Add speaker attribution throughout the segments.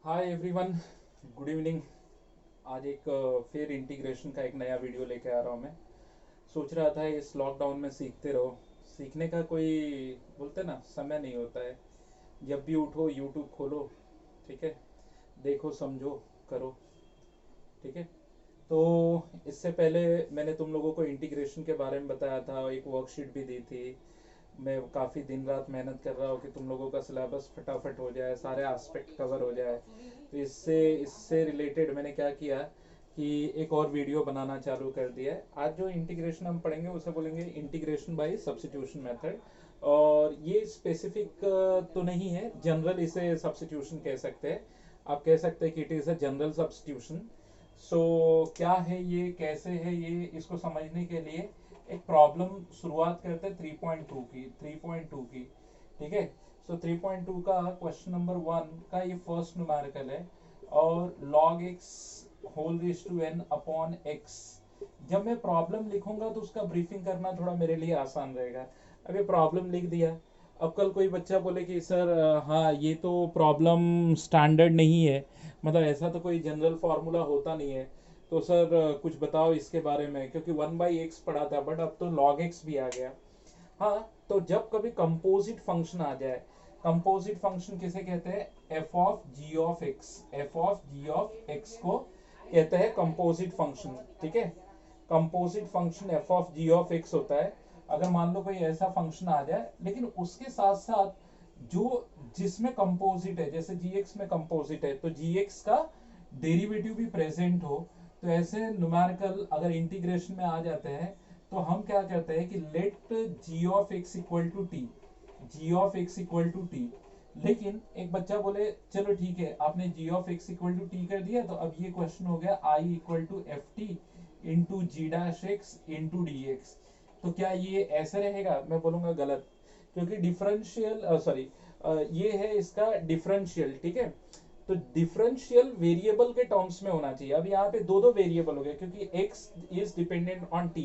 Speaker 1: Hi everyone, good evening. आज एक फिर इंटीग्रेशन का एक नया वीडियो लेके आ रहा हूँ मैं। सोच रहा था इस लॉकडाउन में सीखते रहो। सीखने का कोई बोलते ना समय नहीं होता है। जब भी उठो यूट्यूब खोलो, ठीक है, देखो समझो करो, ठीक है। तो इससे पहले मैंने तुम लोगों को इंटीग्रेशन के बारे में बताया था, एक वर्कशीट भी दी थी। मैं काफ़ी दिन रात मेहनत कर रहा हूँ कि तुम लोगों का सिलेबस फटाफट हो जाए, सारे एस्पेक्ट कवर हो जाए। तो इससे इससे रिलेटेड मैंने क्या किया कि एक और वीडियो बनाना चालू कर दिया है। आज जो इंटीग्रेशन हम पढ़ेंगे उसे बोलेंगे इंटीग्रेशन बाय सब्स्टिट्यूशन मेथड। और ये स्पेसिफिक तो नहीं है, जनरल इसे सब्स्टिट्यूशन कह सकते हैं। आप कह सकते हैं कि it is a general substitution. So क्या है ये, कैसे है ये, इसको समझने के लिए एक प्रॉब्लम शुरुआत करते हैं 3.2 की। ठीक है। सो 3.2 का क्वेश्चन नंबर 1 का ये फर्स्ट न्यूमेरिकल है। और log x whole raise to n upon x। जब मैं प्रॉब्लम लिखूंगा तो उसका ब्रीफिंग करना थोड़ा मेरे लिए आसान रहेगा। अब ये प्रॉब्लम लिख दिया। अब कल कोई बच्चा बोले कि सर हाँ ये तो प्रॉब्लम स्टैंडर्ड नहीं है, मतलब ऐसा तो कोई जनरल फार्मूला होता नहीं है। तो सर कुछ बताओ इसके बारे में, क्योंकि 1/x पढ़ा था बट अब तो log x भी आ गया। हाँ, तो जब कभी कंपोजिट फंक्शन आ जाए, कंपोजिट फंक्शन किसे कहते हैं? F of g of x. F of g of x को कहते हैं कंपोजिट फंक्शन। ठीक है। Composite function f of g of x होता है। अगर मान लो कोई ऐसा फंक्शन आ जाए लेकिन उसके साथ साथ जो जिसमें कंपोजिट है, जैसे जी एक्स में कंपोजिट है तो जी एक्स का डेरिवेटिव भी प्रेजेंट हो, तो ऐसे न्यूमेरिकल अगर इंटीग्रेशन में आ जाते हैं तो हम क्या कहते हैं कि let g of x equal to t. G of x equal to t. लेकिन एक बच्चा बोले चलो ठीक है, आपने g of x equal to t कर दिया, तो अब ये क्वेश्चन हो गया I equal to f t into g dash x into d x. तो क्या ये ऐसे रहेगा? मैं बोलूंगा गलत, क्योंकि डिफरेंशियल सॉरी ये है इसका डिफरेंशियल। ठीक है। तो डिफरेंशियल वेरिएबल के टर्म्स में होना चाहिए। अब यहाँ पे दो दो वेरिएबल हो गए, क्योंकि x is dependent on t,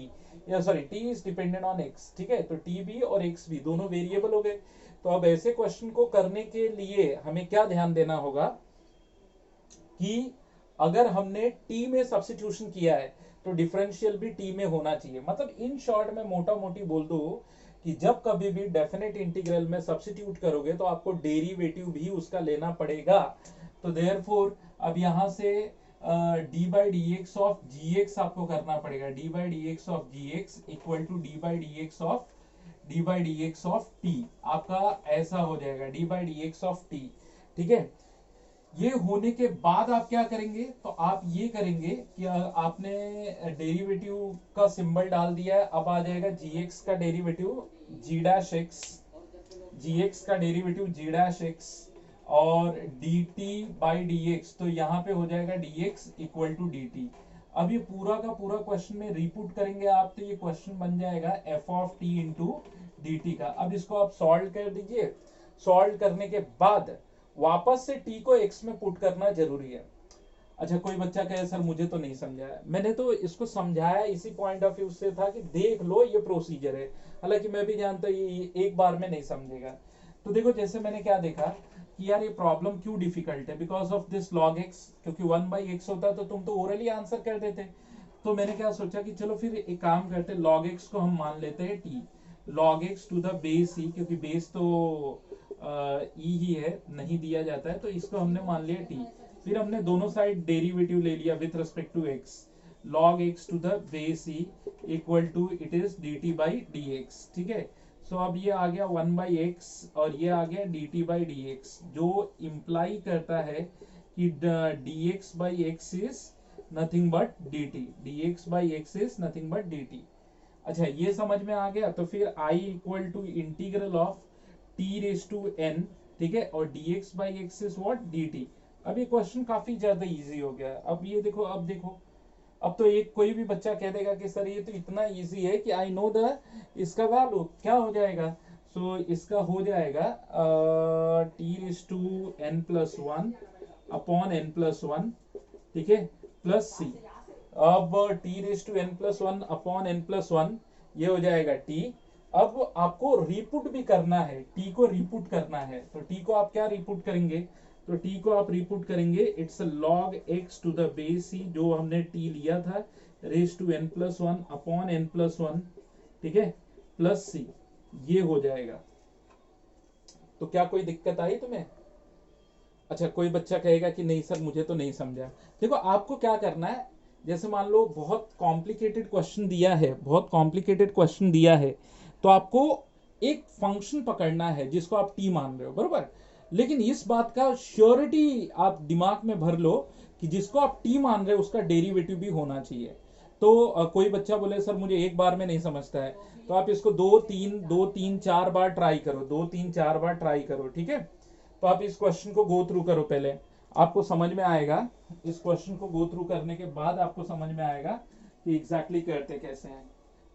Speaker 1: या sorry t is dependent on x। ठीक है, तो t भी और x भी दोनों वेरिएबल हो गए। तो अब ऐसे क्वेश्चन को करने के लिए हमें क्या ध्यान देना होगा कि अगर हमने t में सब्स्टिट्यूशन किया है तो डिफरेंशियल भी t में होना चाहिए। मतलब इन शॉर्ट में मोटा मोटी बोल दो कि जब कभी भी डेफिनेट इंटीग्रल में सब्स्टिट्यूट करोगे तो आपको डेरिवेटिव भी उसका लेना पड़ेगा। तो देयरफॉर अब यहां से d by d x of g x आपको करना पड़ेगा। D by d x of g x equal to d by d x of t. आपका ऐसा हो जाएगा d by d x of t. ठीक है। ये होने के बाद आप क्या करेंगे? तो आप ये करेंगे कि आपने डेरिवेटिव का सिंबल डाल दिया है, अब आ जाएगा जी एक्स का derivative g dash x, g x का डेरिवेटिव जी डैश एक्स और d t by d x. तो यहाँ पे हो जाएगा d x equal to d t. अब ये पूरा का पूरा क्वेश्चन में रिपुट करेंगे आप, तो ये क्वेश्चन बन जाएगा F of T into d T का। अब इसको आप सॉल्व कर दीजिए। सॉल्व करने के बाद वापस से टी को एक्स में पुट करना जरूरी है। अच्छा, कोई बच्चा कहे सर मुझे तो नहीं समझाया। मैंने तो इसको समझाया इसी पॉइंट ऑफ व्यू से था कि देख लो ये प्रोसीजर है। हालांकि मैं भी जानता ये एक बार में नहीं समझेगा। तो देखो, जैसे मैंने क्या देखा कि यार ये प्रॉब्लम क्यों डिफिकल्ट है, because of this log x. क्योंकि 1/x होता तो तुम तो ओरली आंसर कर देते। तो मैंने क्या सोचा कि चलो फिर एक काम करते, लॉग एक्स को हम मान लेते हैं t. Log x to the base e, क्योंकि बेस तो ई ही है, नहीं दिया जाता है, तो इसको हमने मान लिया टी। फिर हमने दोनों साइड डेरिवेटिव ले लिया with respect to x. log x to the base e equal to it is d t by d x. ठीक है। सो अब ये आ गया 1/x और ये आ गया d t by d x, जो इंप्लाई करता है कि d x by x is nothing but d t. D x by x is nothing but d t. अच्छा, ये समझ में आ गया। तो फिर i equal to integral of t raise to n. ठीक है। और dx by x is what? dt। अब ये क्वेश्चन काफी ज्यादा इजी हो गया। अब ये देखो, अब देखो, अब तो एक कोई भी बच्चा कह देगा कि सर ये तो इतना इजी है कि आई नो द इसका वैल्यू क्या हो जाएगा। सो इसका हो जाएगा t raise to n plus one upon n plus one. ठीक है। Plus c. अब t raise to n plus one upon n plus one, ये हो जाएगा टी। अब आपको रिपुट भी करना है, टी को रिपुट करना है। तो टी को आप क्या रिपुट करेंगे? तो t को आप रिपुट करेंगे, it's log x to the base c, जो हमने t लिया था, raise to n+1 upon n+1, ठीक है, प्लस c, ये हो जाएगा। तो क्या कोई दिक्कत आई तुम्हें? अच्छा, कोई बच्चा कहेगा कि नहीं सर मुझे तो नहीं समझा। देखो आपको क्या करना है, जैसे मान लो बहुत कॉम्प्लिकेटेड क्वेश्चन दिया है, बहुत कॉम्प्लिकेटेड क्वेश्चन दिया है, तो आपको एक फंक्शन पकड़ना है जिसको आप टी मान रहे हो, बरोबर, लेकिन इस बात का श्योरिटी आप दिमाग में भर लो कि जिसको आप टी मान रहे हो उसका डेरिवेटिव भी होना चाहिए। तो कोई बच्चा बोले सर मुझे एक बार में नहीं समझता है, तो आप इसको दो तीन चार बार ट्राई करो, 2 3 4 बार ट्राई करो, ठीक है। तो आप इस क्वेश्चन को गो थ्रू करो, पहले आपको समझ में आएगा। इस क्वेश्चन को गो थ्रू करने के बाद आपको समझ में आएगा कि एग्जैक्टली करते कैसे हैं।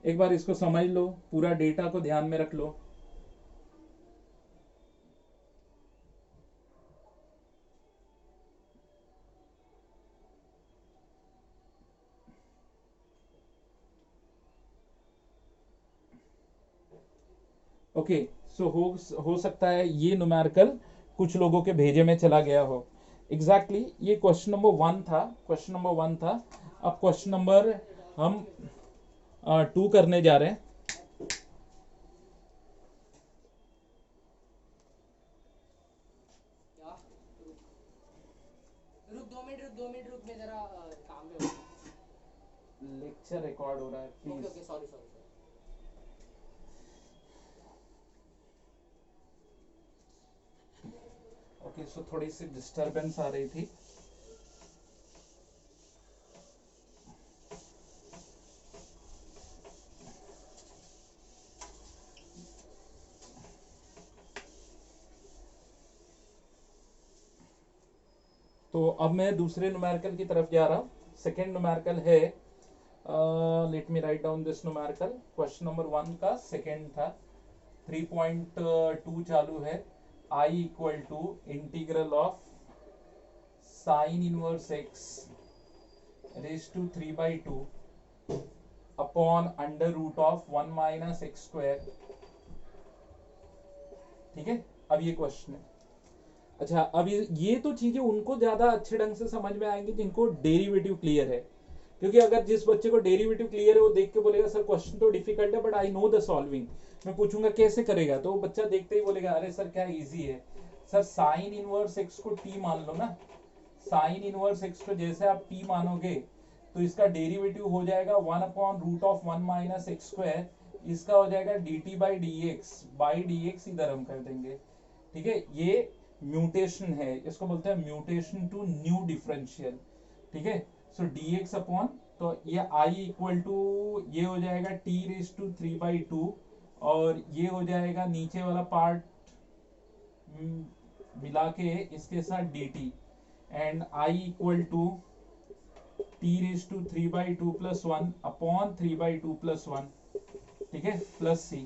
Speaker 1: एक बार इसको समझ लो, पूरा डेटा को ध्यान में रख लो। ओके, सो हो सकता है ये न्यूमेरिकल कुछ लोगों के भेजे में चला गया हो। एग्जैक्टली ये क्वेश्चन नंबर 1 था, क्वेश्चन नंबर 1 था। अब क्वेश्चन नंबर हम 2 करने जा रहे हैं।
Speaker 2: रुक मैं जरा काम में हूँ।
Speaker 1: लेक्चर रिकॉर्ड हो रहा है,
Speaker 2: okay
Speaker 1: please.
Speaker 2: Okay sorry sorry.
Speaker 1: Okay, so थोड़ी सी डिस्टरबेंस आ रही थी। तो अब मैं दूसरे न्यूमेरिकल की तरफ जा रहा हूँ। सेकेंड न्यूमेरिकल है, let me write down this numerical. Question number 1 का सेकेंड था, 3.2 चालू है। I equal to integral of sine inverse x raise to 3/2 upon under root of 1 minus x square, ठीक है। अब ये क्वेश्चन है। अच्छा, अब ये तो चीजें उनको ज्यादा अच्छे ढंग से समझ में आएंगी जिनको डेरिवेटिव क्लियर है, क्योंकि अगर जिस बच्चे को डेरिवेटिव क्लियर है वो देख के बोलेगा सर क्वेश्चन तो डिफिकल्ट है but I know the solving, मैं पूछूंगा कैसे करेगा, तो वो बच्चा देखते ही बोलेगा अरे सर क्या इजी है। सर साइन इनवर्स एक्स को टी मान लो ना, साइन इनवर्स एक्स को जैसे आप टी मानोगे तो इसका डेरिवेटिव हो जाएगा 1/√1 माइनस एक्स स्क्वायर, इसका हो जाएगा dt बाई डी एक्स इधर हम कर देंगे, ठीक है। ये म्यूटेशन है, इसको बोलते हैं म्यूटेशन टू न्यू डिफरेंशियल, ठीक है। सो dx अपॉन, तो ये i इक्वल टू ये हो जाएगा t रेज टू 3/2, और ये हो जाएगा नीचे वाला पार्ट मिला के इसके साथ dt, and i equal to t raise to 3/2 plus 1 upon 3/2 plus 1, ठीक है, प्लस c,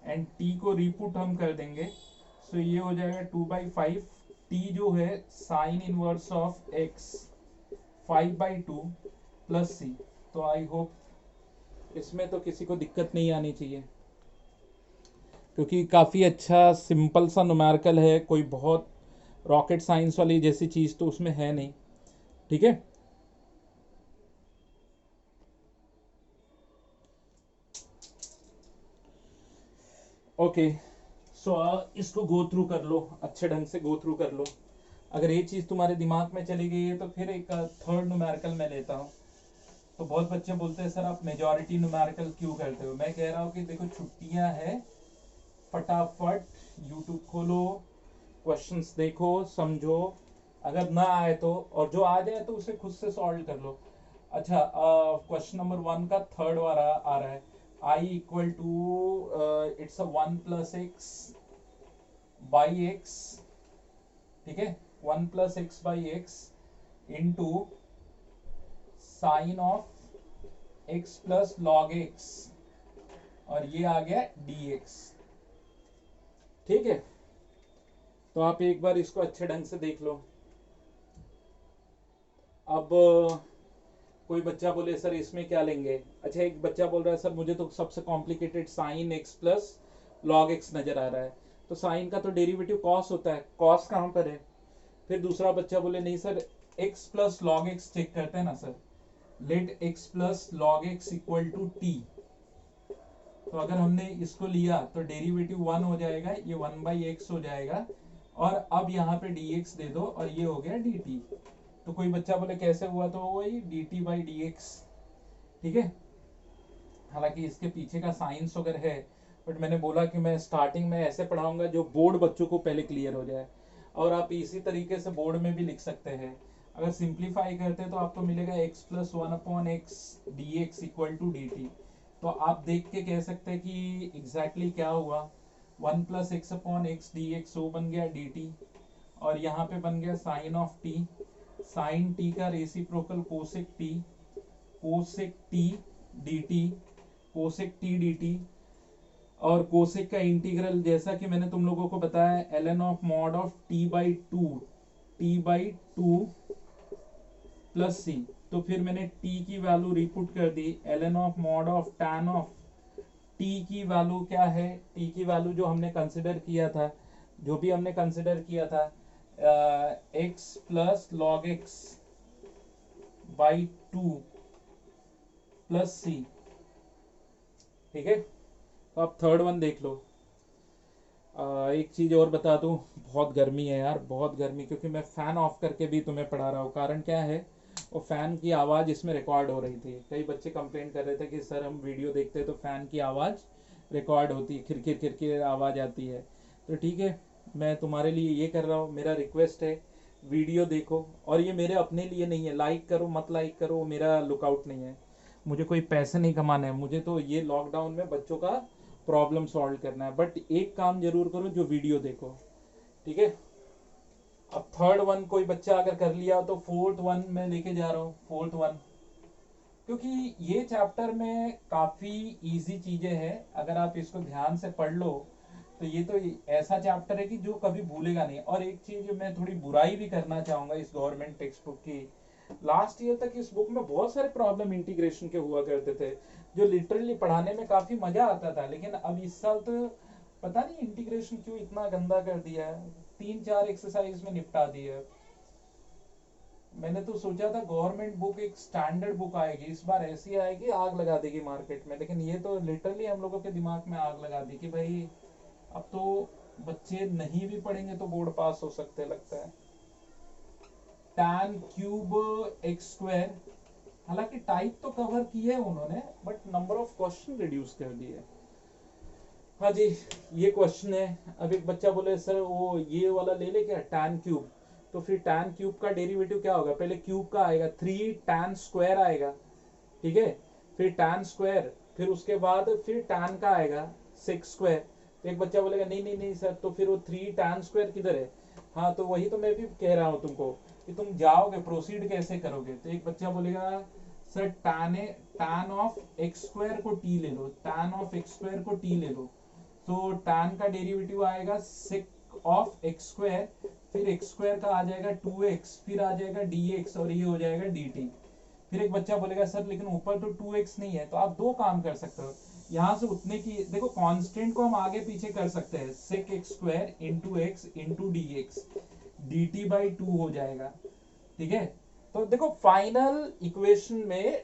Speaker 1: एंड t को रिपुट हम कर देंगे। सो ये हो जाएगा 2/5, t जो है sine inverse of x 5/2 plus c। तो आई होप इसमें तो किसी को दिक्कत नहीं आनी चाहिए, क्योंकि काफ़ी अच्छा सिंपल सा न्यूमेरिकल है, कोई बहुत रॉकेट साइंस वाली जैसी चीज़ तो उसमें है नहीं, ठीक है। ओके, सो इसको गो थ्रू कर लो, अच्छे ढंग से गो थ्रू कर लो। अगर ये चीज़ तुम्हारे दिमाग में चली गई है तो फिर एक थर्ड न्यूमेरिकल मैं लेता हूँ। तो बहुत बच्चे बोलते हैं सर आप मेजॉरिटी न्यूमेरिकल क्यों करते हो। मैं कह रहा हूँ कि देखो छुट्टियां हैं, फटाफट यूट्यूब खोलो, क्वेश्चंस देखो, समझो, अगर ना आए तो, और जो आ जाए तो उसे खुद से सॉल्व कर लो। अच्छा, क्वेश्चन नंबर 1 का थर्ड वाला आ रहा है, i equal to it's 1 plus x by x, ठीक है, 1 plus x by x into sine of x plus log x, और ये आ गया dx, ठीक है। तो आप एक बार इसको अच्छे ढंग से देख लो। अब कोई बच्चा बोले सर इसमें क्या लेंगे। अच्छा, एक बच्चा बोल रहा है सर मुझे तो सबसे complicated sine x plus log x नजर आ रहा है। तो साइन का तो डेरिवेटिव कॉस होता है, कॉस कहाँ पर है, फिर दूसरा बच्चा बोले नहीं sir x plus log x check करते हैं ना sir, let x plus log x equal to t. तो अगर हमने इसको लिया तो डेरिवेटिव 1 हो जाएगा, ये 1/x हो जाएगा, और अब यहाँ पे dx दे दो और ये हो गया dt। तो कोई बच्चा बोले कैसे हुआ, तो वही dt/dx। ठीक है, हालांकि इसके पीछे का साइंस वगैरह है, बट मैंने बोला कि मैं स्टार्टिंग में ऐसे पढ़ाऊंगा जो बोर्ड बच्चों को पहले क्लियर हो जाए, और आप इसी तरीके से बोर्ड में भी लिख सकते हैं। अगर सिंप्लीफाई करते हैं तो आपको मिलेगा x plus 1/x dx equal to dt। तो आप देख के कह सकते हैं कि एग्जैक्टली क्या हुआ, 1 प्लस x/x dx वो बन गया dt, और यहाँ पे बन गया sine of t, sine t का reciprocal cosec t, cosec t dt, cosec t dt, और कोसेक का इंटीग्रल जैसा कि मैंने तुम लोगों को बताया ln of mod of t/2 plus c। तो फिर मैंने t की वैल्यू रिपुट कर दी, ln of mod of tan of t की वैल्यू क्या है, t की वैल्यू जो हमने कंसिडर किया था, जो भी हमने कंसिडर किया था x plus log x by 2 plus c। ठीक है, तो आप थर्ड वन देख लो। एक चीज और बता दूं, बहुत गर्मी है यार, बहुत गर्मी, क्योंकि मैं फैन ऑफ करके भी तुम्हें पढ़ा रहा हूँ। कारण क्या है, वो फैन की आवाज इसमें रिकॉर्ड हो रही थी। कई बच्चे कंप्लेंट कर रहे थे कि सर हम वीडियो देखते हैं तो फैन की आवाज रिकॉर्ड होती है, खिरखिर खिरखिर आवाज आती है। तो ठीक है, मैं तुम्हारे लिए ये कर रहा हूँ, मेरा रिक्वेस्ट है वीडियो देखो, और ये मेरे अपने लिए नहीं है, लाइक करो मत लाइक करो मेरा लुकआउट नहीं है, मुझे कोई पैसे नहीं कमाने हैं, मुझे तो ये लॉकडाउन में बच्चों का प्रॉब्लम सॉल्व करना है। बट एक काम जरूर करो, जो वीडियो देखो। ठीक है, अब थर्ड वन कोई बच्चा अगर कर लिया तो फोर्थ वन मैं लेके जा रहा हूँ। फोर्थ वन, क्योंकि ये चैप्टर में काफी इजी चीजें हैं, अगर आप इसको ध्यान से पढ़ लो तो ये तो ऐसा चैप्टर है कि जो कभी भूलेगा नहीं। और एक चीज मैं थोड़ी बुराई भी करना चाहूंगा इस गवर्नमेंट टेक्स्ट बुक की, लास्ट ईयर तक इस बुक में बहुत सारे प्रॉब्लम इंटीग्रेशन के हुआ करते थे, जो लिटरली पढ़ाने में काफी मजा आता था। लेकिन अब इस साल तो पता नहीं इंटीग्रेशन क्यों इतना गंदा कर दिया है, 3-4 एक्सरसाइज में निपटा दिया है। मैंने तो सोचा था गवर्नमेंट बुक एक स्टैंडर्ड बुक आएगी, इस बार ऐसी आएगी आग लगा देगी मार्केट में, लेकिन ये तो लिटरली हम लोगों के दिमाग में आग लगा दी कि भाई अब तो बच्चे नहीं भी पढ़ेंगे तो बोर्ड पास हो सकते लगता है। tan क्यूब एक्स स्क्वायर, हालांकि टाइप तो कवर किए है उन्होंने, but number of question reduce कर दिए। हाँ जी, ये क्वेश्चन है। अब एक बच्चा बोले सर वो ये वाला ले ले क्या, tan क्यूब, तो फिर tan क्यूब का डेरिवेटिव क्या होगा, पहले क्यूब का आएगा 3 tan स्क्वायर आएगा, ठीक है, फिर tan स्क्वायर, फिर उसके बाद फिर tan का आएगा 6 स्क्वायर। तो एक बच्चा बोलेगा नहीं नहीं नहीं सर, तो फिर वो 3 tan स्क्वायर किधर है। हाँ, तो वही तो मैं भी कह रहा हूँ तुमको कि तुम जाओगे प्रोसीड कैसे करोगे। तो एक बच्चा बोलेगा sir tan of x square को t ले लो, tan ऑफ एक्स स्क्वायर को t ले लो, तो tan का डेरिवेटिव आएगा sec ऑफ एक्स स्क्वायर, फिर एक्स स्क्वायर का आ जाएगा 2x, फिर आ जाएगा dx, और ये हो जाएगा dt। फिर एक बच्चा बोलेगा सर लेकिन ऊपर तो 2x नहीं है, तो आप दो काम कर सकते हो, यहाँ से उतने की देखो कांस्टेंट को हम आगे पीछे कर सकते हैं, sec x square into x into dx, dt/2 हो जाएगा। ठीक है, तो देखो फाइनल इक्वेशन में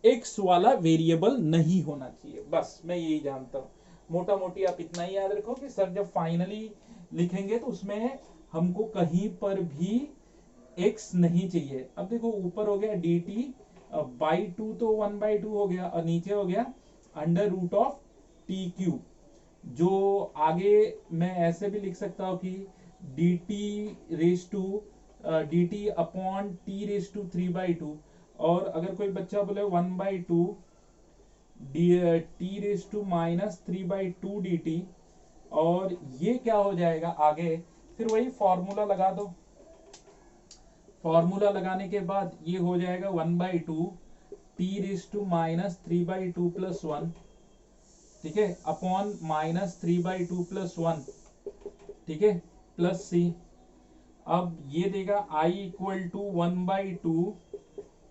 Speaker 1: x वाला वेरिएबल नहीं होना चाहिए, बस मैं यही जानता हूँ। मोटा मोटी आप इतना ही याद रखो कि सर जब फाइनली लिखेंगे तो उसमें हमको कहीं पर भी x नहीं चाहिए। अब देखो ऊपर हो गया dt/2, तो 1/2 हो गया, और नीचे हो गया under root of t cube, जो आगे मैं ऐसे भी लिख सकता हूँ कि dt upon t raise to 3/2, और अगर कोई बच्चा बोले 1/2 t raise to minus 3/2 dt, और ये क्या हो जाएगा आगे, फिर वही फॉर्मूला लगा दो। फॉर्मूला लगाने के बाद ये हो जाएगा 1/2 t raise to minus 3/2 plus 1, ठीक है, अपॉन माइनस 3/2 प्लस 1, ठीक है, प्लस c। अब ये देगा i equal to 1/2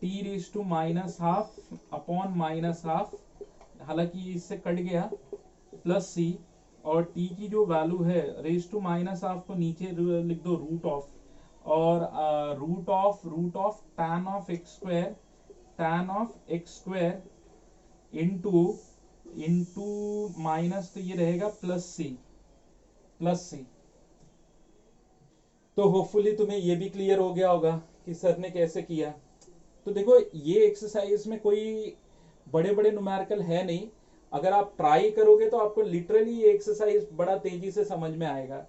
Speaker 1: t raise to minus half upon minus half, हालांकि इससे कट गया, प्लस c, और t की जो वैल्यू है रेस टू माइनस हाफ को नीचे लिख दो रूट ऑफ, और root of tan of x square into minus, तो ये रहेगा प्लस सी। तो होपफुली तुम्हें ये भी क्लियर हो गया होगा कि सर ने कैसे किया। तो देखो ये एक्सरसाइज में कोई बड़े बड़े न्यूमेरिकल है नहीं, अगर आप ट्राई करोगे तो आपको लिटरली ये एक्सरसाइज बड़ा तेजी से समझ में आएगा।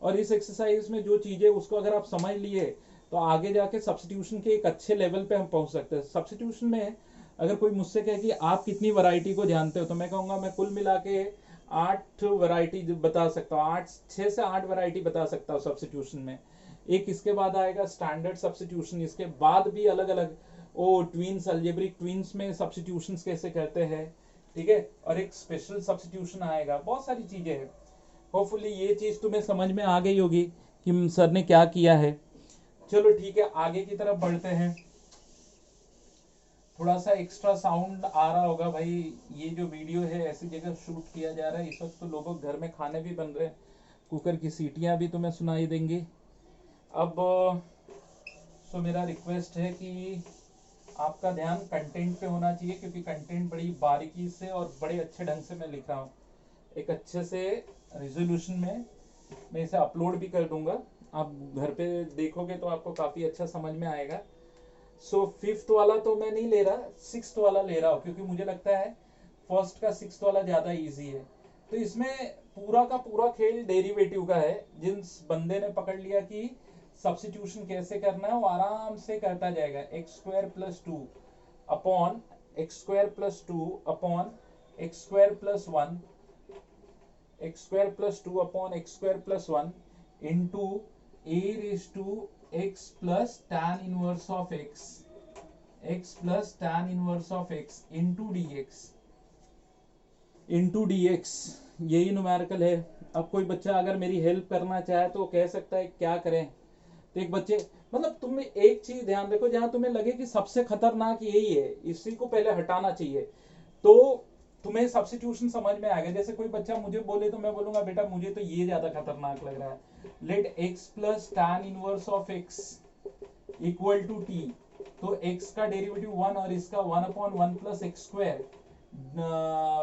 Speaker 1: और इस एक्सरसाइज में जो चीजें उसको अगर आप समझ लिए तो आगे जाके सब्स्टिट्यूशन के एक अच्छे लेवल पे हम पहुंच सकते हैं। सब्स्टिट्यूशन में अगर कोई मुझसे कहे कि आप कितनी वैरायटी को जानते हो, तो मैं कहूंगा मैं कुल मिला के 8 वैरायटी बता सकता हूँ, 6 से 8 वैरायटी बता सकता हूँ सब्स्टिट्यूशन में। एक इसके बाद आएगा स्टैंडर्ड सब्स्टिट्यूशन, इसके बाद भी अलग अलग ट्विन्स, अलजेब्रिक ट्विन्स में सब्स्टिट्यूशंस कैसे करते हैं, ठीक है, और एक स्पेशल सब्स्टिट्यूशन आएगा, बहुत सारी चीजें हैं। होपफुली ये चीज तुम्हें समझ में आ गई होगी कि सर ने क्या किया है। चलो ठीक है, आगे की तरफ बढ़ते हैं। थोड़ा सा एक्स्ट्रा साउंड आ रहा होगा भाई, ये जो वीडियो है ऐसी जगह शूट किया जा रहा है, इस वक्त तो लोगों के घर में खाने भी बन रहे हैं, कुकर की सीटियां भी तुम्हें सुनाई देंगी। अब सो मेरा रिक्वेस्ट है कि आपका ध्यान कंटेंट पे होना चाहिए, क्योंकि कंटेंट बड़ी बारीकी से और बड़े अच्छे ढंग से मैं लिख रहा हूँ, एक अच्छे से रिजोल्यूशन में मैं इसे अपलोड भी कर दूंगा। आप घर पे देखोगे तो आपको काफी अच्छा समझ में आएगा। सो फिफ्थ वाला तो मैं नहीं ले रहा, सिक्स्थ वाला ले रहा हूँ, क्योंकि मुझे लगता है फर्स्ट का सिक्स्थ वाला ज्यादा इजी है। तो इसमें पूरा का पूरा खेल डेरिवेटिव का है। जिस बंदे ने पकड़ लिया कि सब्स्टिट्यूशन कैसे करना है, वो आराम से करता जाएगा। X square plus two upon x square plus two upon x square plus one, x square plus two upon x square plus one into a raise to x plus tan inverse of x plus tan inverse of x into d x. यही numerical है। अब कोई बच्चा अगर मेरी help करना चाहे तो कह सकता है क्या करें। तो एक बच्चे, मतलब तुम एक चीज ध्यान रखो, जहां तुम्हें लगे कि सबसे खतरनाक यही है, इसी को पहले हटाना चाहिए, तो तुम्हें सब्स्टिट्यूशन समझ में आएगा। जैसे कोई बच्चा मुझे बोले तो मैं बोलूंगा बेटा मुझे तो ये ज्यादा खतरनाक लग रहा है, let x plus tan inverse of x equal to t. तो x का डेरिवेटिव 1 और इसका 1 अपॉन 1 प्लस एक्स स्क्वायर,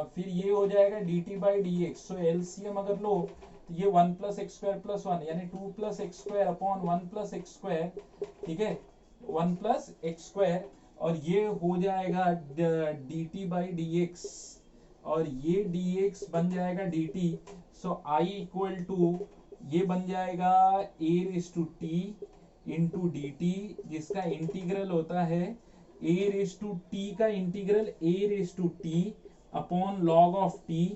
Speaker 1: फिर ये हो जाएगा dt by d x. So LCM अगर लो तो ये 1 प्लस एक्स स्क्वायर प्लस 1 यानी 2 plus x square upon 1 plus x square, ठीक है, 1 प्लस एक्स स्क्वायर, और ये हो जाएगा dt बाई डी एक्स, और ये dx बन जाएगा dt। So i equal to ये बन जाएगा a raise to t into d t, जिसका इंटीग्रल होता है a रेज टू टी का integral a raise to t upon log of t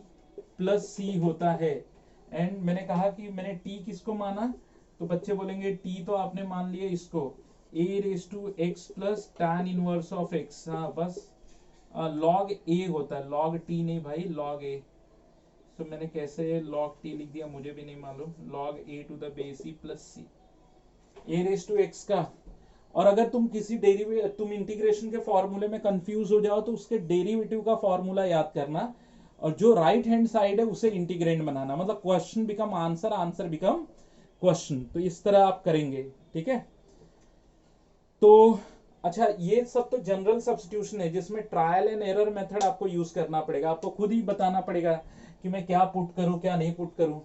Speaker 1: plus c होता है। एंड मैंने कहा कि मैंने t किसको माना, तो बच्चे बोलेंगे t तो आपने मान लिया इसको, a raise to x plus tan inverse of x। हाँ बस लॉग a होता है, लॉग t नहीं भाई, लॉग a। तो मैंने कैसे लॉग t लिख दिया मुझे भी नहीं मालूम, log a to the base e plus c, a raise to x का। और अगर तुम किसी तुम इंटीग्रेशन के फॉर्मूले में कंफ्यूज हो जाओ तो उसके डेरिवेटिव का फॉर्मूला याद करना, और जो राइट हैंड साइड है उसे इंटीग्रेंड बनाना, मतलब question become answer, answer become question. तो इस तरह आप करेंगे, ठीक है। तो अच्छा, ये सब तो जनरल सब्स्टिट्यूशन है जिसमें ट्रायल एंड एरर मेथड आपको यूज करना पड़ेगा, आपको खुद ही बताना पड़ेगा कि मैं क्या पुट करूं क्या नहीं पुट करूं।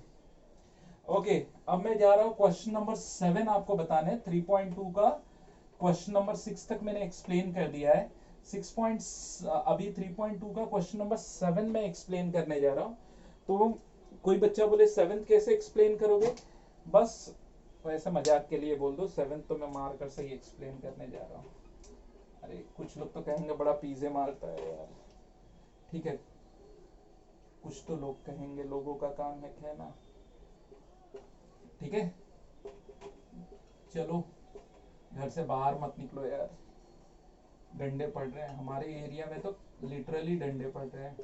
Speaker 1: ओके, अब मैं जा रहा हूं क्वेश्चन नंबर 7 आपको बताने। 3.2 का क्वेश्चन नंबर 6 तक मैंने एक्सप्लेन कर दिया है। अभी 3.2 का क्वेश्चन नंबर 7 में एक्सप्लेन करने जा रहा हूं। तो कोई बच्चा बोले 7 कैसे एक्सप्लेन करोगे, बस वैसे मजाक के लिए बोल दो 7 तो मैं मार कर सही एक्सप्लेन करने जा रहा हूँ। अरे कुछ लोग तो कहेंगे बड़ा पीजे मारता है यार, ठीक है, कुछ तो लोग कहेंगे, लोगों का काम है कहना, ठीक है। चलो घर से बाहर मत निकलो यार, डंडे पड़ रहे हैं हमारे एरिया में, तो लिटरली डंडे पड़ रहे हैं।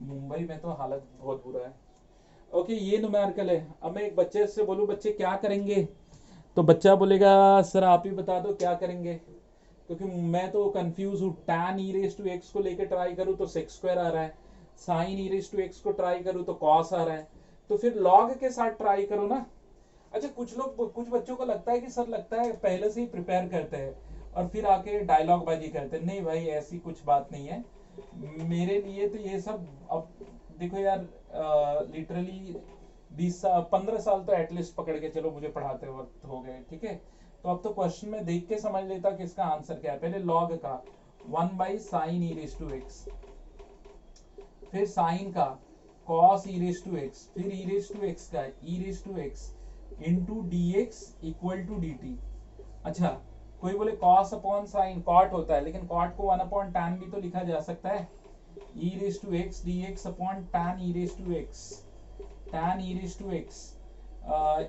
Speaker 1: मुंबई में तो हालत बहुत बुरा है। ओके, ये न्यूमेरिकल है। अब मैं एक बच्चे से बोलूं बच्चे क्या करेंगे, तो बच्चा बोलेगा सर आप ही बता दो क्या करेंगे, क्योंकि मैं तो कंफ्यूज हूँ। tan e raise to x को लेकर ट्राई करूँ तो सेक्स स्क्वायर आ रहा है, sin e raise to x को ट्राई करूँ तो cos आ रहा है, तो फिर log के साथ ट्राई करो ना। अच्छा, कुछ बच्चों को लगता है कि सर लगता है पहले से ही प्रिपेयर करते हैं और फिर आके डायलॉग बाजी करते हैं। नहीं भाई, ऐसी कुछ बात नहीं है। मेरे लिए तो ये सब, अब देखो यार, लिटरली 15 साल तो एटलीस्ट पकड़ के चलो मुझे पढ़ाते वक्त हो गए, ठीक है। तो अब तो क्वेश्चन में देख के समझ लेता कि इसका आंसर क्या है। पहले लॉग का 1/sin e⁻x, फिर साइन का cos e⁻x, फिर e⁻x का e⁻x into dx equal to dt। अच्छा, कोई बोले cos अपॉन साइन कॉट होता है, लेकिन कॉट को 1/tan भी तो लिखा जा सकता है। e⁻x dx upon tan e⁻x, tan e⁻x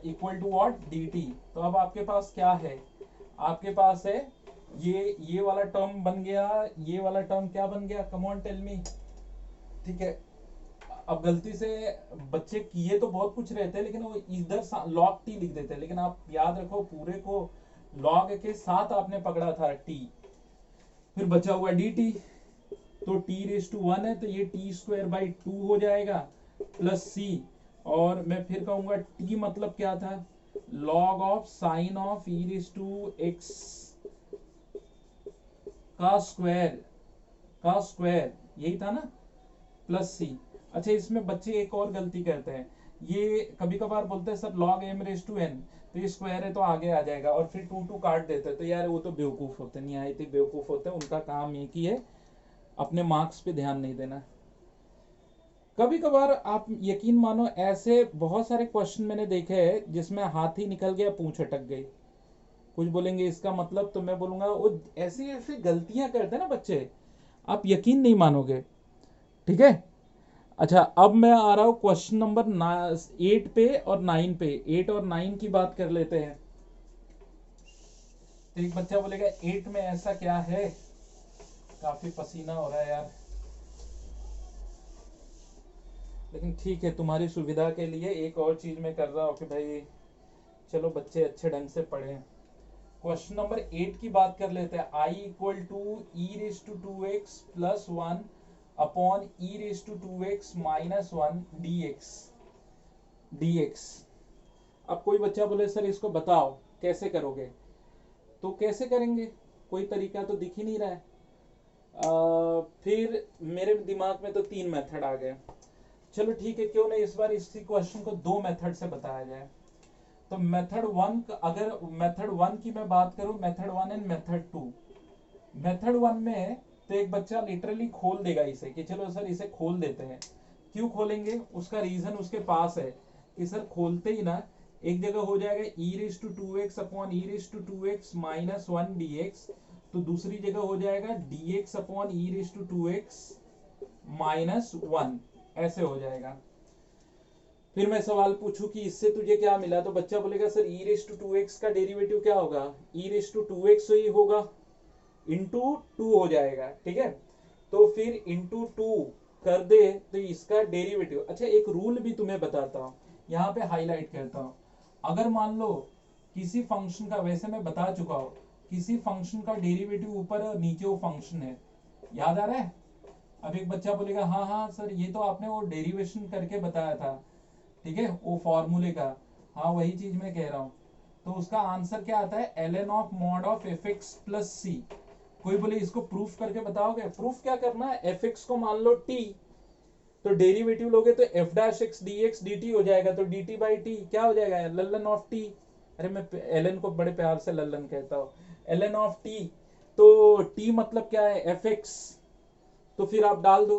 Speaker 1: equal to what, dt। तो अब आपके पास क्या है, आपके पास है ये वाला टर्म बन गया, ये वाला टर्म क्या बन गया, कम ऑन टेल मी। ठीक है, अब गलती से बच्चे किए तो बहुत कुछ रहते हैं, लेकिन वो इधर लॉग टी लिख देते हैं, लेकिन आप याद रखो पूरे को लॉग के साथ आपने पकड़ा था टी, फिर बचा हुआ डी टी। तो t⁻1 है तो ये t²/2 हो जाएगा प्लस सी। और मैं फिर कहूंगा t मतलब क्या था, log of sine of e⁻x का स्क्वायर यही था ना, प्लस सी। अच्छा, इसमें बच्चे एक और गलती करते हैं, ये कभी कभार बोलते हैं सर log m⁻n, तो ये स्क्वायर है तो आगे आ जाएगा और फिर 2 2 काट देते हैं। तो यार वो तो बेवकूफ होते हैं, निहायत ही बेवकूफ होते हैं, उनका काम एक ही है, अपने मार्क्स पे ध्यान नहीं देना। कभी कभार आप यकीन मानो ऐसे बहुत सारे क्वेश्चन मैंने देखे हैं जिसमें हाथ ही निकल गया, पूंछ अटक गई। कुछ बोलेंगे इसका मतलब, तो मैं बोलूंगा वो ऐसी ऐसी गलतियां करते हैं ना बच्चे, आप यकीन नहीं मानोगे। ठीक है, अच्छा अब मैं आ रहा हूं क्वेश्चन नंबर 8 पे और 9 पे। 8 और 9 की बात कर लेते हैं। तो एक बच्चा बोलेगा 8 में ऐसा क्या है, काफी पसीना हो रहा है यार, लेकिन ठीक है तुम्हारी सुविधा के लिए एक और चीज मैं कर रहा हूँ कि भाई चलो बच्चे अच्छे ढंग से पढ़ें। क्वेश्चन नंबर 8 की बात कर लेते हैं। I equal to e⁻2x plus 1 upon e⁻2x minus 1 dx। अब कोई बच्चा बोले सर इसको बताओ कैसे करोगे, तो कैसे करेंगे, कोई तरीका तो दिख ही नहीं रहा है। फिर मेरे दिमाग में तो 3 मेथड आ गए। चलो ठीक है, क्यों नहीं इस बार इसी क्वेश्चन को 2 मेथड से बताया जाए। तो मेथड 1, अगर मेथड 1 की मैं बात करूं, मेथड 1 एंड मेथड 2। मेथड 1 में तो एक बच्चा लिटरली खोल देगा इसे कि चलो सर इसे खोल देते हैं। क्यों खोलेंगे, उसका रीजन उसके पास है कि सर खोलते ही ना एक जगह हो जाएगा e⁻2x upon e⁻2x minus 1 dx, तो दूसरी जगह हो जाएगा dx अपॉन e⁻2x माइनस 1, ऐसे हो जाएगा। फिर मैं सवाल पूछूं कि इससे तुझे क्या मिला, तो बच्चा बोलेगा सर e⁻2x का डेरिवेटिव क्या होगा, e⁻2x ही होगा, इंटू 2 हो जाएगा। ठीक है, तो फिर इंटू 2 कर दे तो इसका डेरिवेटिव। अच्छा, एक रूल भी तुम्हें बताता हूं, यहां पे हाईलाइट करता हूं। अगर मान लो किसी फंक्शन का, वैसे मैं बता चुका हूं, किसी फंक्शन का डेरिवेटिव ऊपर और नीचे वो फंक्शन है, याद आ रहा है। अब एक बच्चा बोलेगा हाँ हाँ सर ये तो आपने वो डेरिवेशन करके बताया था, ठीक है, वो फॉर्मूले का, हाँ वही चीज मैं कह रहा हूं। तो उसका आंसर क्या आता है, ln of mod of fx plus C. कोई बोले इसको प्रूफ करके बताओगे, प्रूफ क्या करना है, fx को मान लो t, तो डेरिवेटिव लोगे तो f' dx dt हो जाएगा, तो dt बाई टी क्या हो जाएगा, ln ऑफ t। अरे मैं ln को बड़े प्यार से ललन कहता हूं, ln ऑफ t। तो t मतलब क्या है, fx, तो फिर आप डाल दो।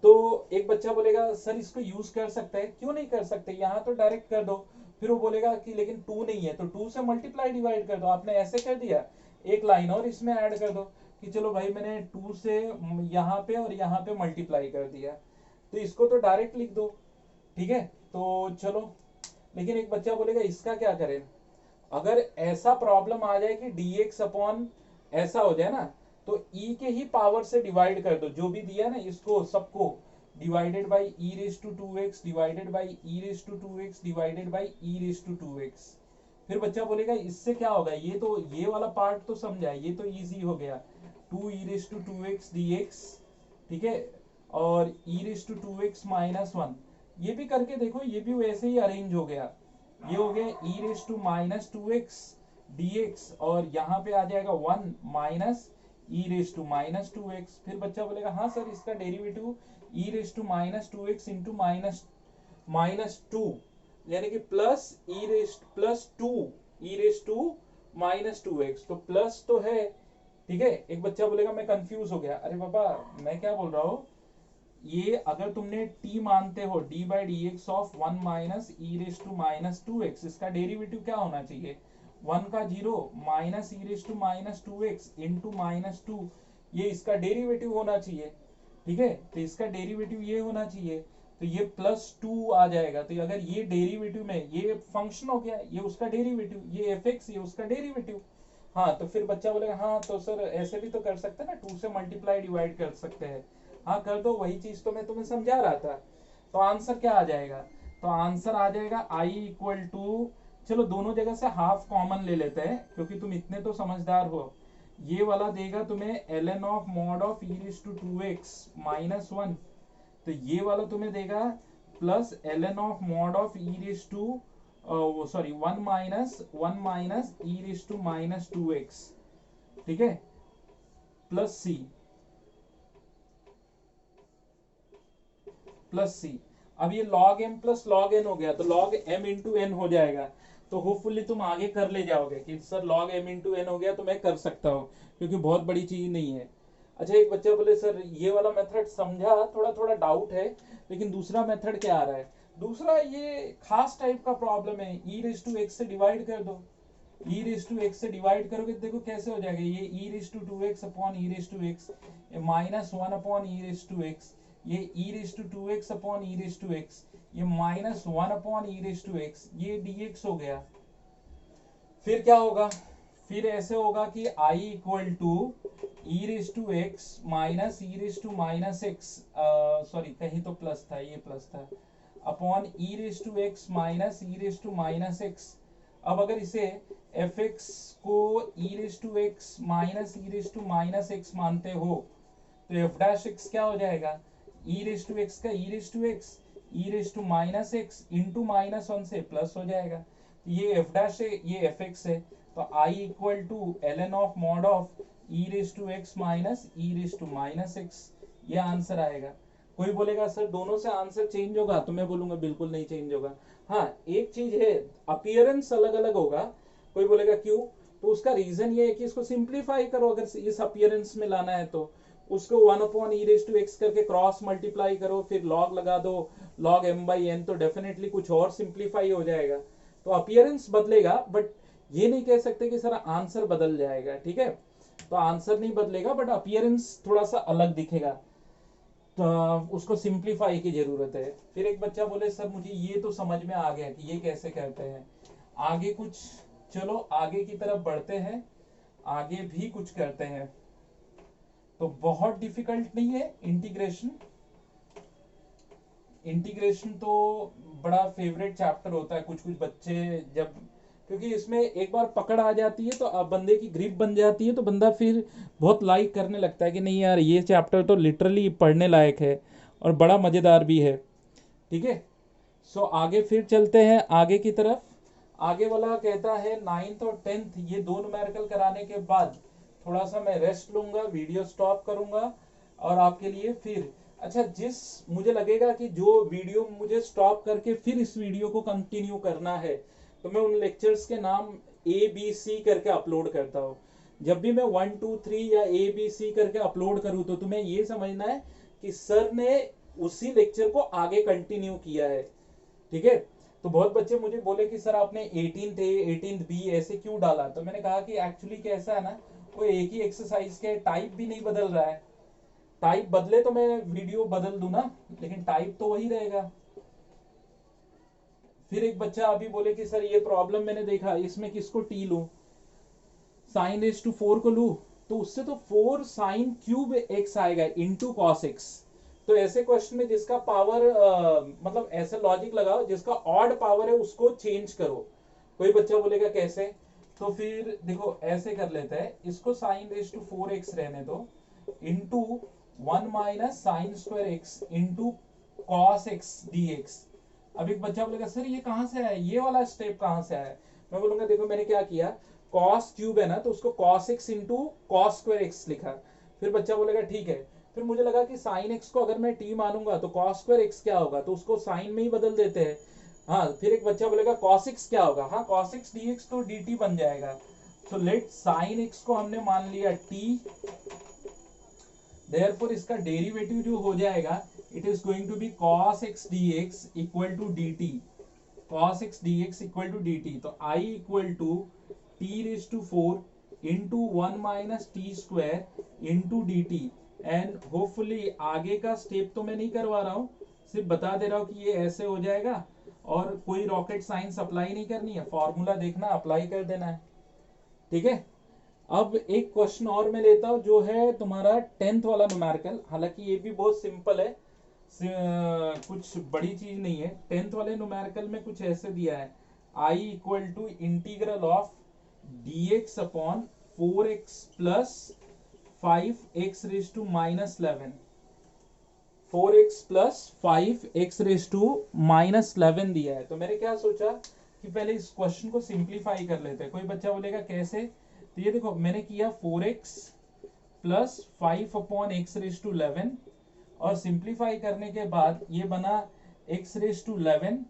Speaker 1: तो एक बच्चा बोलेगा सर इसको यूज कर सकते हैं, क्यों नहीं कर सकते, यहाँ तो डायरेक्ट कर दो। फिर वो बोलेगा कि लेकिन 2 नहीं है, तो 2 से मल्टीप्लाई डिवाइड कर दो। आपने ऐसे कर दिया, एक लाइन और इसमें ऐड कर दो कि चलो भाई मैंने 2 से यहाँ पे और यहाँ पे मल्टीप्लाई कर दिया, तो इसको तो डायरेक्ट लिख दो। ठीक है, तो चलो, लेकिन एक बच्चा बोलेगा इसका क्या करें, अगर ऐसा प्रॉब्लम आ जाए कि dx अपॉन ऐसा हो जाए ना, तो e के ही पावर से डिवाइड कर दो, जो भी दिया ना इसको सबको, divided by e⁻2x divided by e⁻2x divided by e⁻2x। फिर बच्चा बोलेगा इससे क्या होगा, ये तो ये वाला पार्ट तो समझा, ये तो इजी हो गया, 2e⁻2x dx, ठीक है, और e⁻2x माइनस 1, ये भी करके देखो, ये भी वैसे ही अरेंज हो गया। ये हो गया e raise to minus two x d x, और यहाँ पे आ जाएगा 1 minus e raise to minus two x. फिर बच्चा बोलेगा हाँ सर इसका derivative e raise to minus two x into minus minus two, यानी कि plus e raise plus two e raise to minus two x, तो प्लस तो है, ठीक है। एक बच्चा बोलेगा मैं कंफ्यूज हो गया, अरे बाबा मैं क्या बोल रहा हूँ, ये अगर तुमने t मानते हो d by d x of 1 minus e raise to minus two x, इसका डेरिवेटिव क्या होना चाहिए, 1 का 0 minus e raise to minus two x into minus two, ये इसका डेरिवेटिव होना चाहिए, ठीक है। तो इसका डेरिवेटिव ये होना चाहिए, तो ये प्लस टू आ जाएगा। तो अगर ये डेरिवेटिव में ये फंक्शन हो गया, ये उसका डेरिवेटिव, ये एफ एक्स ये उसका डेरिवेटिव। हाँ तो फिर बच्चा बोलेगा हाँ तो सर ऐसे भी तो कर सकते हैं ना, 2 से मल्टीप्लाई डिवाइड कर सकते हैं। हाँ कर दो, वही चीज तो मैं तुम्हें समझा रहा था। तो आंसर क्या आ जाएगा, तो आंसर आ जाएगा आई इक्वल टू, चलो दोनों जगह से हाफ कॉमन ले लेते हैं क्योंकि तुम इतने तो समझदार हो। ये वाला देगा तुम्हें ln of mod of e raise to 2x minus 1, तो ये वाला तुम्हें देगा plus ln of mod of e raise to sorry 1 minus e raise to minus 2x, ठीक है, प्लस सी प्लस सी। अब ये log m plus log n हो गया, तो log m इंटू n हो जाएगा। तो होपफुली तुम आगे कर ले जाओगे कि sir log m into n हो गया तो मैं कर सकता हूँ, क्योंकि बहुत बड़ी चीज नहीं है। अच्छा एक बच्चा बोले सर ये वाला मेथड समझा, थोड़ा थोड़ा डाउट है, लेकिन दूसरा मेथड क्या आ रहा है, दूसरा ये खास टाइप का प्रॉब्लम है, ई रेस टू एक्स से डिवाइड कर दो, ई रेस टू एक्स से डिवाइड करोगे तो देखो कैसे हो जाएगा, ये e raise to two x upon e raise to x minus 1 upon e raise to x, ये e raise to two x upon e raise to x, ये minus 1 upon e raise to x, ये dx हो गया। फिर क्या होगा, फिर ऐसे होगा कि i equal to e raise to x minus e raise to minus x, sorry कहीं तो प्लस था, ये प्लस था, upon e raise to x minus e raise to minus x. अब अगर इसे एफ एक्स को e raise to x minus e raise to minus x मानते हो, तो एफ डैश एक्स क्या हो जाएगा, ई रेस टू एक्स का e raise to x e raise to minus x into minus 1 से प्लस हो जाएगा। तो ये एफ डैश है, ये एफ एक्स है, तो I equal to ln of mod of e raise to x minus e raise to minus x, ये आंसर आएगा। कोई बोलेगा सर दोनों से आंसर चेंज होगा, तो मैं बोलूंगा बिल्कुल नहीं चेंज होगा। हाँ एक चीज है, अपीयरेंस अलग अलग होगा। कोई बोलेगा क्यों, तो उसका रीजन ये है कि इसको सिंप्लीफाई करो, अगर इस अपीयरेंस में लाना है तो उसको 1 upon e raise to x करके क्रॉस मल्टीप्लाई करो, फिर लॉग लगा दो लॉग m बाई n, तो डेफिनेटली कुछ और सिंप्लीफाई हो जाएगा। तो अपीयरेंस बदलेगा, बट ये नहीं कह सकते कि सर आंसर बदल जाएगा, ठीक है। तो आंसर नहीं बदलेगा बट अपीयरेंस थोड़ा सा अलग दिखेगा, तो उसको सिंप्लीफाई की जरूरत है। फिर एक बच्चा बोले सर मुझे ये तो समझ में आ गया कि ये कैसे करते हैं, आगे कुछ, चलो आगे की तरफ बढ़ते हैं, आगे भी कुछ करते हैं। तो बहुत डिफिकल्ट नहीं है इंटीग्रेशन, इंटीग्रेशन तो बड़ा फेवरेट चैप्टर होता है कुछ कुछ बच्चे जब, क्योंकि इसमें एक बार पकड़ आ जाती है तो अब बंदे की ग्रिप बन जाती है, तो बंदा फिर बहुत लाइक करने लगता है कि नहीं यार ये चैप्टर तो लिटरली पढ़ने लायक है और बड़ा मज़ेदार भी है, ठीक है। सो आगे फिर चलते हैं आगे की तरफ। आगे वाला कहता है 9th और 10th ये दो न्यूमेरिकल कराने के बाद थोड़ा सा मैं रेस्ट लूंगा, वीडियो स्टॉप करूंगा और आपके लिए फिर, अच्छा जिस मुझे लगेगा कि जो वीडियो मुझे स्टॉप करके फिर इस वीडियो को कंटिन्यू करना है, तो मैं उन लेक्चर्स के नाम ABC करके अपलोड करता हूँ। जब भी मैं 1 2 3 या ABC करके अपलोड करूँ तो तुम्हें ये समझना है कि सर ने उसी लेक्चर को आगे कंटिन्यू किया है, ठीक है। तो बहुत बच्चे मुझे बोले कि सर आपने 18th A 18th B ऐसे क्यों डाला, तो मैंने कहा कि एक्चुअली कैसा है ना, वो एक ही एक्सरसाइज के टाइप भी नहीं बदल रहा है, टाइप बदले तो मैं वीडियो बदल दूं ना, लेकिन टाइप तो वही रहेगा। फिर एक बच्चा अभी बोले कि सर ये प्रॉब्लम मैंने देखा, इसमें किसको टी लूं, साइन रेज टू 4 को लूं, तो उससे तो 4 साइन क्यूब एक्स आएगा इंटू कॉस एक्स। तो ऐसे क्वेश्चन में जिसका पावर मतलब ऐसे लॉजिक लगाओ जिसका ऑड पावर है उसको चेंज करो। कोई बच्चा बोलेगा कैसे, तो फिर देखो ऐसे कर लेते हैं, इसको साइन रेज टू 4x रहने दो into 1 minus sine square x into cos x d x. अब एक बच्चा बोलेगा सर ये कहाँ से आया, ये वाला स्टेप कहाँ से आया। मैं बोलूंगा देखो मैंने क्या किया, कॉस क्यूब है ना तो उसको cos x into cos square x लिखा। फिर बच्चा बोलेगा ठीक है, फिर मुझे लगा कि साइन एक्स को अगर मैं टी मानूंगा तो कॉस स्क्वायर एक्स क्या होगा, तो उसको साइन में ही बदल देते हैं। हाँ फिर एक बच्चा बोलेगा कॉस एक्स क्या होगा, हाँ कॉस एक्स डी एक्स तो डी टी बन जाएगा। तो लेट साइन एक्स को हमने मान लिया टी, देयरफॉर इसका डेरिवेटिव जो हो जाएगा it is going to be cos x dx equal to dt, cos x dx equal to dt। तो I equal to t raise to 4 into 1 minus t square into d t. And hopefully आगे का step तो मैं नहीं करवा रहा हूँ, सिर्फ बता दे रहा हूँ कि ये ऐसे हो जाएगा और कोई रॉकेट साइंस अप्लाई नहीं करनी है, फॉर्मूला देखना अप्लाई कर देना है। ठीक है, अब एक क्वेश्चन और मैं लेता हूं जो है तुम्हारा 10th वाला न्यूमेरिकल। हालांकि ये भी बहुत सिंपल है, कुछ बड़ी चीज नहीं है। 10th वाले न्यूमेरिकल में कुछ ऐसे दिया है, I equal to integral of dx upon 4x plus 5x raise to minus 11, 4x plus 5x raise to minus 11 दिया है। तो मैंने क्या सोचा कि पहले इस क्वेश्चन को सिंप्लीफाई कर लेते हैं। कोई बच्चा बोलेगा कैसे, तो ये देखो मैंने किया 4x plus 5 upon x raise to 11 और सिंप्लीफाई करने के बाद ये बना x रेज टू 11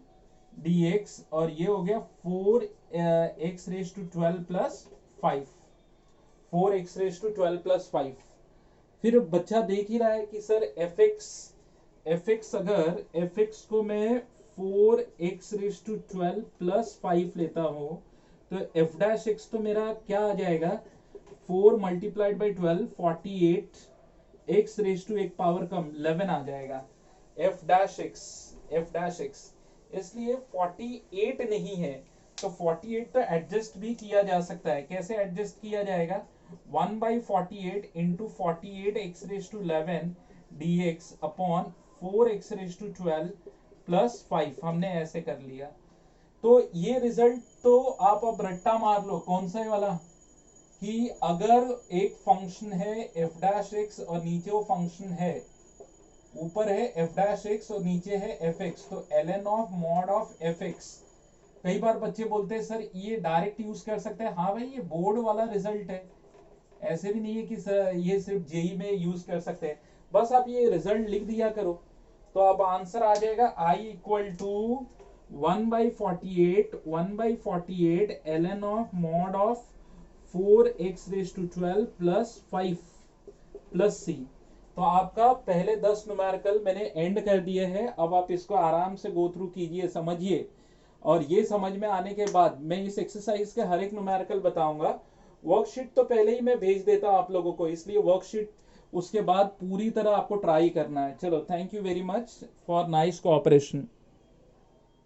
Speaker 1: dx और ये हो गया 4x raise to 12 plus 5, 4x raise to 12 plus 5। फिर बच्चा देख ही रहा है कि सर fx अगर fx को मैं 4x रेज टू 12 प्लस 5 लेता हूं तो f डैश x तो मेरा क्या आ जाएगा, 4 multiplied by 12 48 x raise to एक पावर कम 11 आ जाएगा f डैश x। इसलिए 48 नहीं है तो 48 तो एडजस्ट भी किया जा सकता है। कैसे एडजस्ट किया जाएगा, 1 by 48 into 48 x raise to 11 dx upon 4 x raise to 12 plus 5 हमने ऐसे कर लिया। तो ये रिजल्ट तो आप अब रट्टा मार लो, कौन सा वाला, कि अगर एक फंक्शन है f डैश x और नीचे वो फंक्शन है, ऊपर है f डैश x और नीचे है fx, तो ln of mod of fx। कई बार बच्चे बोलते हैं सर ये डायरेक्ट यूज कर सकते हैं, हाँ भाई ये बोर्ड वाला रिजल्ट है, ऐसे भी नहीं है कि सर ये सिर्फ जेई में यूज कर सकते हैं। बस आप ये रिजल्ट लिख दिया करो तो अब आंसर आ जाएगा I equal to 1 by 48 ln of mod of 4x raise to 12 plus 5 plus c। तो आपका पहले 10 न्यूमेरिकल मैंने एंड कर दिए हैं। अब आप इसको आराम से गो थ्रू कीजिए, समझिए, और ये समझ में आने के बाद मैं इस एक्सरसाइज के हर एक न्यूमेरिकल बताऊंगा। वर्कशीट तो पहले ही मैं भेज देता हूं आप लोगों को, इसलिए वर्कशीट उसके बाद पूरी तरह आपको ट्राई करना है। चलो, thank you very much for nice cooperation.